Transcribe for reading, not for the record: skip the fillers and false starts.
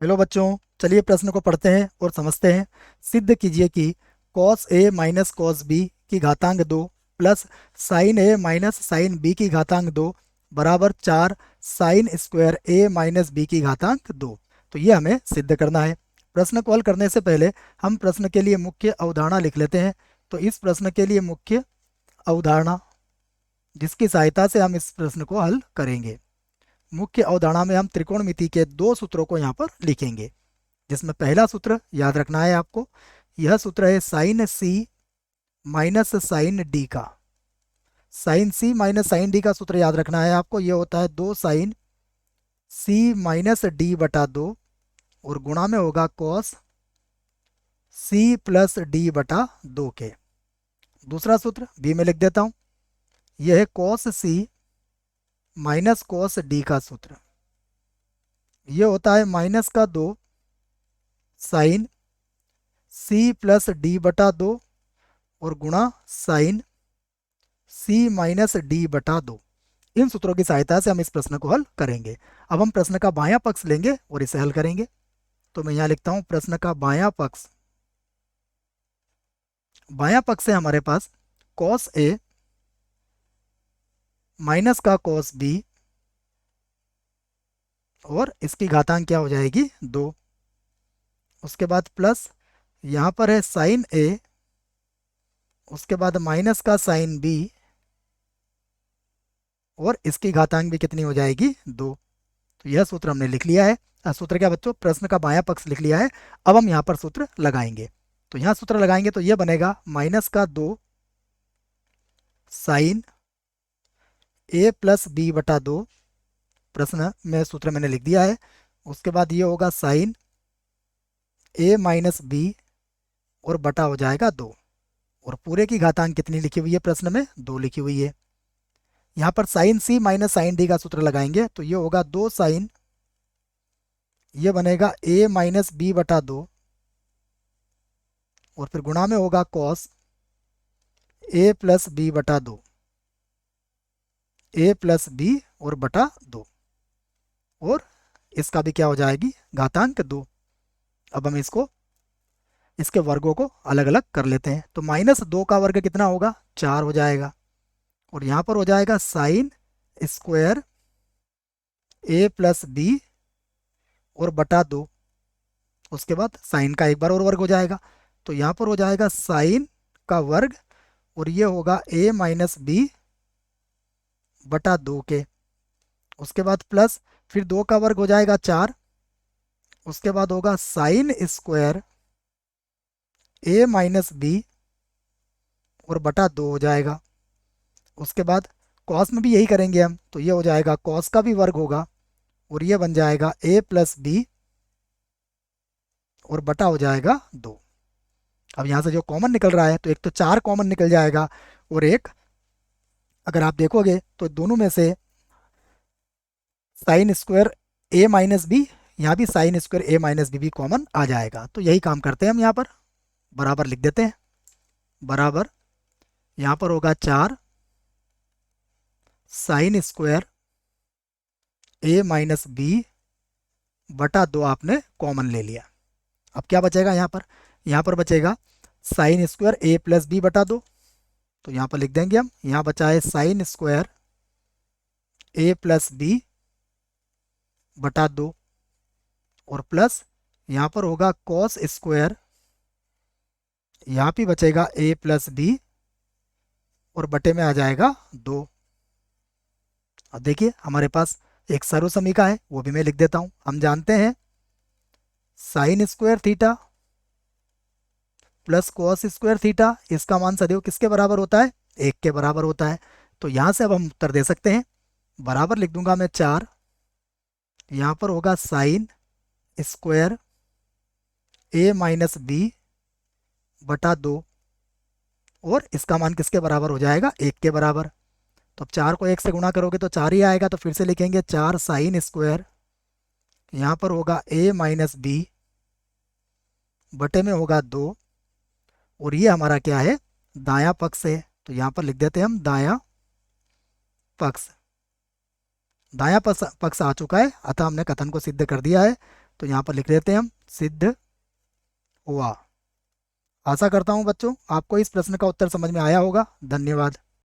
Hello बच्चों, चलिए प्रश्न को पढ़ते हैं और समझते हैं। सिद्ध कीजिए कि cos a minus cos B की घातांक 2 plus sine a minus sine B की घातांक 2 बराबर 4 sine square a minus B की घातांक 2। तो ये हमें सिद्ध करना है। प्रश्न को हल करने से पहले हम प्रश्न के लिए मुख्य अवधारणा लिख लेते हैं। तो इस प्रश्न के लिए मुख्य अवधारणा जिसकी सहायता से हम इस प्रश्न को हल करेंगे। मुख्य अवधारणा में हम त्रिकोणमिति के दो सूत्रों को यहाँ पर लिखेंगे, जिसमें पहला सूत्र याद रखना है आपको। यह सूत्र है साइन सी माइनस साइन डी का। साइन सी माइनस साइन डी का सूत्र याद रखना है आपको। यह होता है 2 साइन सी माइनस डी बटा 2 और गुणा में होगा कॉस सी प्लस डी बटा 2 के। दूसरा सूत्र बी में लिख देता हूं। यह है कॉस सी माइनस कॉस डी का सूत्र। यह होता है माइनस का 2 साइन सी प्लस डी बटा 2 और गुणा साइन सी माइनस डी बटा 2। इन सूत्रों की सहायता से हम इस प्रश्न को हल करेंगे। अब हम प्रश्न का बायां पक्ष लेंगे और इसे हल करेंगे। तो मैं यहाँ लिखता हूँ प्रश्न का बायां पक्ष। बायां पक्ष है हमारे पास कॉस ए माइनस का कॉस बी और इसकी घातांक क्या हो जाएगी 2। उसके बाद प्लस यहाँ पर है साइन ए, उसके बाद माइनस का साइन बी और इसकी घातांक भी कितनी हो जाएगी 2। तो यह सूत्र हमने लिख लिया है। सूत्र क्या बच्चों, प्रश्न का बायां पक्ष लिख लिया है। अब हम यहाँ पर सूत्र लगाएंगे। तो यहाँ सूत्र लगाएंगे तो यह बनेगा माइनस का 2 साइन ए प्लस बी बटा 2। प्रश्न में सूत्र मैंने लिख दिया है। उसके बाद ये होगा साइन ए माइनस बी और बटा हो जाएगा 2 और पूरे की घातांक कितनी लिखी हुई है प्रश्न में 2 लिखी हुई है। यहाँ पर साइन सी माइनस साइन डी का सूत्र लगाएंगे तो ये होगा 2 साइन, ये बनेगा ए माइनस बी बटा 2 और फिर गुणा में होगा कॉस ए प्लस बी बटा 2, ए प्लस बी और बटा 2 और इसका भी क्या हो जाएगी घातांक 2। अब हम इसके वर्गों को अलग अलग कर लेते हैं। तो माइनस 2 का वर्ग कितना होगा 4 हो जाएगा और यहाँ पर हो जाएगा साइन स्क्वायर ए प्लस बी और बटा 2। उसके बाद साइन का एक बार और वर्ग हो जाएगा तो यहाँ पर हो जाएगा साइन का वर्ग और ये होगा ए माइनस बी बटा 2 के। उसके बाद प्लस फिर 2 का वर्ग हो जाएगा 4। उसके बाद होगा साइन स्क्वायर ए माइनस बी और बटा 2 हो जाएगा। उसके बाद कॉस में भी यही करेंगे हम, तो ये हो जाएगा कॉस का भी वर्ग होगा और ये बन जाएगा ए प्लस बी और बटा हो जाएगा 2। अब यहाँ से जो कॉमन निकल रहा है तो एक तो 4 कॉमन निकल जाएगा और एक, अगर आप देखोगे तो दोनों में से साइन स्क्वायर ए माइनस बी, यहाँ भी साइन स्क्वायर ए माइनस बी भी कॉमन आ जाएगा। तो यही काम करते हैं हम, यहाँ पर बराबर लिख देते हैं। बराबर यहाँ पर होगा 4 साइन स्क्वायर ए माइनस बी बटा 2 आपने कॉमन ले लिया। अब क्या बचेगा यहाँ पर बचेगा साइन स्क्वायर ए प्लस बी बटा 2। तो यहाँ पर लिख देंगे हम, यहाँ बचा है साइन स्क्वायर ए प्लस बी बटा 2 और प्लस यहाँ पर होगा कॉस स्क्वायर, यहाँ भी बचेगा ए प्लस बी और बटे में आ जाएगा 2। अब देखिए हमारे पास एक सर्व समीका है, वो भी मैं लिख देता हूँ। हम जानते हैं sine square theta plus cos square theta, इसका मान सदैव किसके बराबर होता है 1 के बराबर होता है। तो यहाँ से अब हम उत्तर दे सकते हैं। बराबर लिख दूंगा मैं 4, यहाँ पर होगा साइन स्क्वायर ए माइनस बी बटा 2 और इसका मान किसके बराबर हो जाएगा 1 के बराबर। तो अब 4 को 1 से गुणा करोगे तो 4 ही आएगा, तो फिर से लिखेंगे 4 साइन स्क्वायर, यहाँ पर होगा ए माइनस बी बटे में होगा 2 और ये हमारा क्या है दायां पक्ष है। तो यहाँ पर लिख देते हैं हम दायां पक्ष। दायां पक्ष आ चुका है, अतः हमने कथन को सिद्ध कर दिया है। तो यहाँ पर लिख देते हैं हम सिद्ध हुआ। आशा करता हूँ बच्चों आपको इस प्रश्न का उत्तर समझ में आया होगा। धन्यवाद।